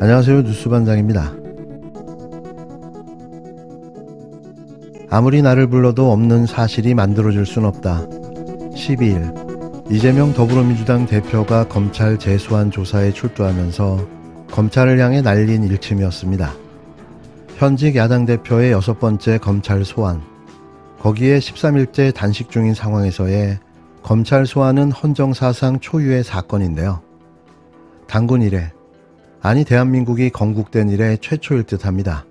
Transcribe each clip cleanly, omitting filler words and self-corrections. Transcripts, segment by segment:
안녕하세요. 뉴스반장입니다. 아무리 나를 불러도 없는 사실이 만들어질 순 없다. 12일 이재명 더불어민주당 대표가 검찰 재수한 조사에 출두하면서 검찰을 향해 날린 일침이었습니다. 현직 야당 대표의 6번째 검찰 소환, 거기에 13일째 단식 중인 상황에서의 검찰 소환은 헌정사상 초유의 사건인데요. 단군 이래, 아니 대한민국이 건국된 이래 최초일 듯합니다.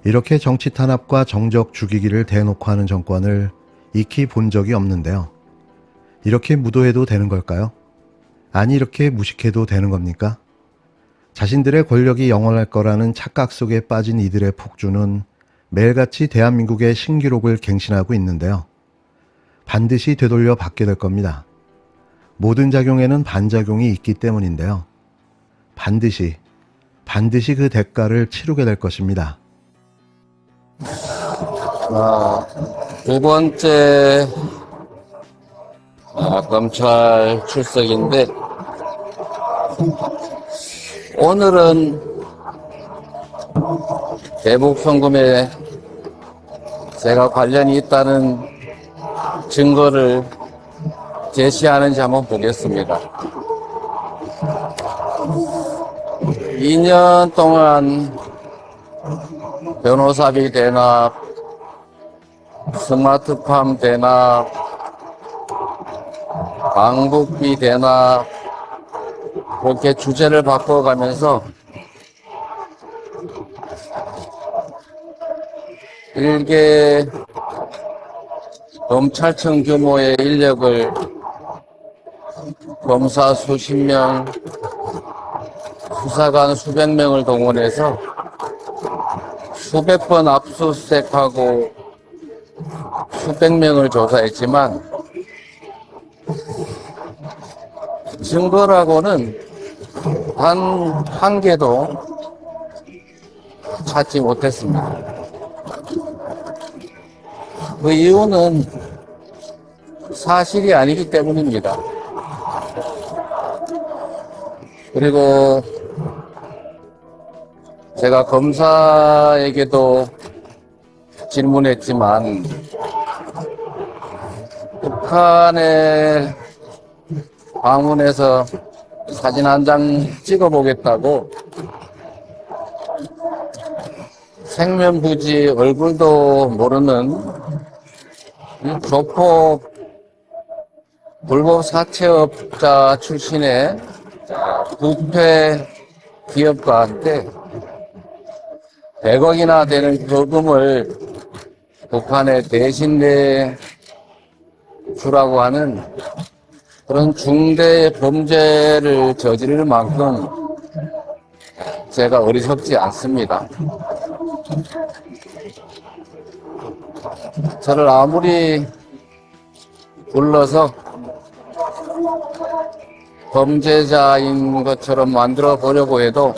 이렇게 정치 탄압과 정적 죽이기를 대놓고 하는 정권을 익히 본 적이 없는데요. 이렇게 무도해도 되는 걸까요? 아니 이렇게 무식해도 되는 겁니까? 자신들의 권력이 영원할 거라는 착각 속에 빠진 이들의 폭주는 매일같이 대한민국의 신기록을 갱신하고 있는데요. 반드시 되돌려 받게 될 겁니다. 모든 작용에는 반작용이 있기 때문인데요. 반드시 그 대가를 치르게 될 것입니다. 두 번째 검찰 출석인데, 오늘은 대북 송금에 제가 관련이 있다는 증거를 제시하는지 한번 보겠습니다. 2년 동안 변호사비 대납, 스마트팜 대납, 방북비 대납, 그렇게 주제를 바꿔가면서 일개 검찰청 규모의 인력을 검사 수십 명, 수사관 수백 명을 동원해서 수백 번 압수수색하고 수백 명을 조사했지만 증거라고는 단 한 개도 찾지 못했습니다. 그 이유는 사실이 아니기 때문입니다. 그리고 제가 검사에게도 질문했지만 북한에 방문해서 사진 한 장 찍어보겠다고 생면부지 얼굴도 모르는 조폭 불법 사채업자 출신의 부패 기업가한테 100억이나 되는 거금을 북한에 대신 내주라고 하는 그런 중대 범죄를 저지를 만큼 제가 어리석지 않습니다. 저를 아무리 불러서 범죄자인 것처럼 만들어 보려고 해도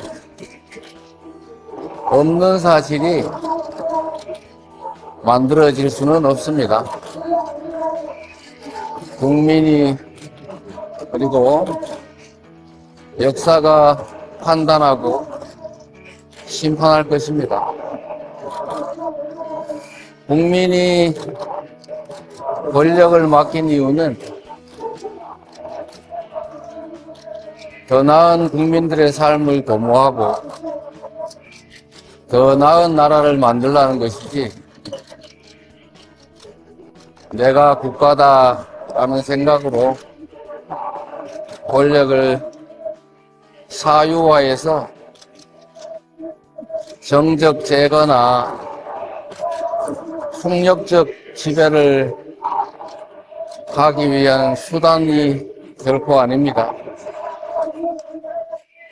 없는 사실이 만들어질 수는 없습니다. 국민이 그리고 역사가 판단하고 심판할 것입니다. 국민이 권력을 맡긴 이유는 더 나은 국민들의 삶을 도모하고 더 나은 나라를 만들라는 것이지, 내가 국가다라는 생각으로 권력을 사유화해서 정적 제거나 폭력적 지배를 하기 위한 수단이 결코 아닙니다.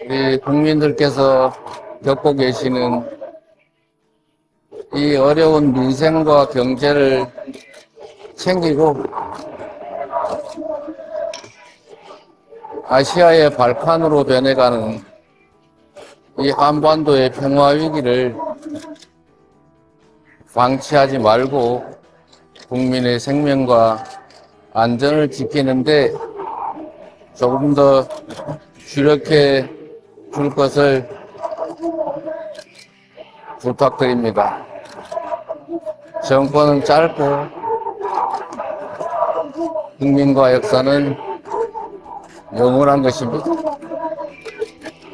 우리 국민들께서 겪고 계시는 이 어려운 민생과 경제를 챙기고 아시아의 발판으로 변해가는 이 한반도의 평화 위기를 방치하지 말고 국민의 생명과 안전을 지키는데 조금 더 주력해 줄 것을 부탁드립니다. 정권은 짧고 국민과 역사는 영원한 것입니다.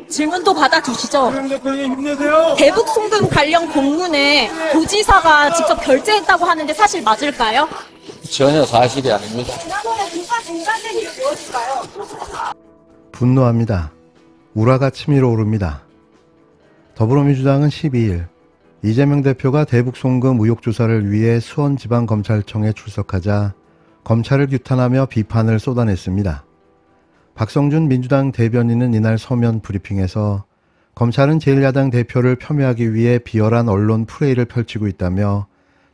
질문도 받아주시죠. 대표님 힘내세요. 대북 송금 관련 공문에 도지사가 직접 결재했다고 하는데 사실 맞을까요? 전혀 사실이 아닙니다. 지난번에 조사 중단된 이유 무엇일까요? 분노합니다. 우라가 치밀어 오릅니다. 더불어민주당은 12일 이재명 대표가 대북 송금 의혹 조사를 위해 수원지방검찰청에 출석하자 검찰을 규탄하며 비판을 쏟아냈습니다. 박성준 민주당 대변인은 이날 서면 브리핑에서 검찰은 제1야당 대표를 폄훼하기 위해 비열한 언론 프레이를 펼치고 있다며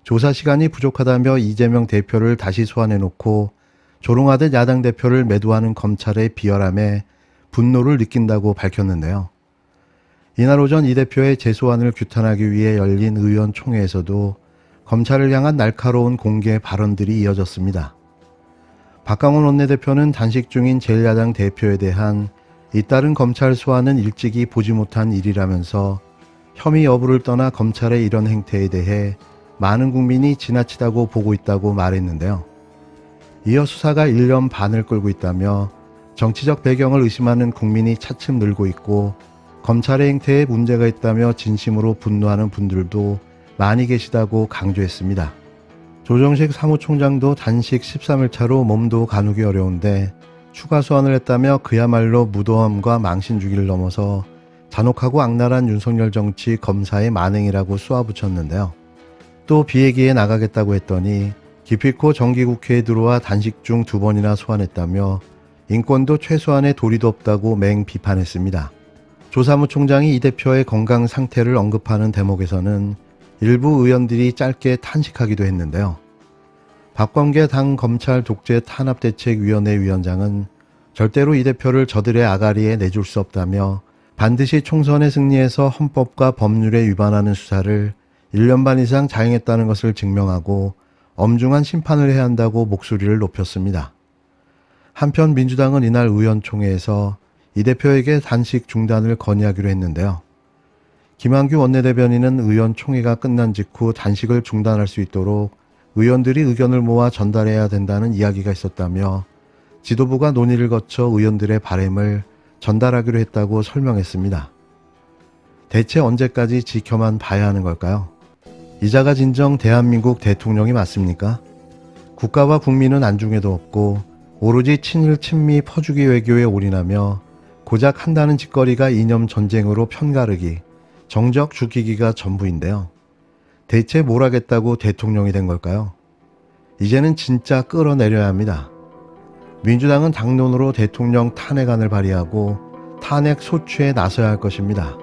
조사 시간이 부족하다며 이재명 대표를 다시 소환해놓고 조롱하듯 야당 대표를 매도하는 검찰의 비열함에 분노를 느낀다고 밝혔는데요. 이날 오전 이 대표의 재소환을 규탄하기 위해 열린 의원총회에서도 검찰을 향한 날카로운 공개 발언들이 이어졌습니다. 박강원 원내대표는 단식 중인 제1야당 대표에 대한 잇따른 검찰 소환은 일찍이 보지 못한 일이라면서 혐의 여부를 떠나 검찰의 이런 행태에 대해 많은 국민이 지나치다고 보고 있다고 말했는데요. 이어 수사가 1년 반을 끌고 있다며 정치적 배경을 의심하는 국민이 차츰 늘고 있고 검찰의 행태에 문제가 있다며 진심으로 분노하는 분들도 많이 계시다고 강조했습니다. 조정식 사무총장도 단식 13일 차로 몸도 가누기 어려운데 추가 소환을 했다며 그야말로 무도함과 망신주기를 넘어서 잔혹하고 악랄한 윤석열 정치 검사의 만행이라고 쏘아붙였는데요. 또 비얘기에 나가겠다고 했더니 기필코 정기국회에 들어와 단식 중 2번이나 소환했다며 인권도 최소한의 도리도 없다고 맹 비판했습니다. 조 사무총장이 이 대표의 건강 상태를 언급하는 대목에서는 일부 의원들이 짧게 탄식하기도 했는데요. 박범계 당 검찰 독재 탄압대책위원회 위원장은 절대로 이 대표를 저들의 아가리에 내줄 수 없다며 반드시 총선에 승리해서 헌법과 법률에 위반하는 수사를 1년 반 이상 자행했다는 것을 증명하고 엄중한 심판을 해야 한다고 목소리를 높였습니다. 한편 민주당은 이날 의원총회에서 이 대표에게 단식 중단을 건의하기로 했는데요. 김한규 원내대변인은 의원총회가 끝난 직후 단식을 중단할 수 있도록 의원들이 의견을 모아 전달해야 된다는 이야기가 있었다며 지도부가 논의를 거쳐 의원들의 바람을 전달하기로 했다고 설명했습니다. 대체 언제까지 지켜만 봐야 하는 걸까요? 이자가 진정 대한민국 대통령이 맞습니까? 국가와 국민은 안중에도 없고 오로지 친일 친미 퍼주기 외교에 올인하며 고작 한다는 짓거리가 이념 전쟁으로 편가르기, 정적 죽이기가 전부인데요. 대체 뭘 하겠다고 대통령이 된 걸까요? 이제는 진짜 끌어내려야 합니다. 민주당은 당론으로 대통령 탄핵안을 발의하고 탄핵 소추에 나서야 할 것입니다.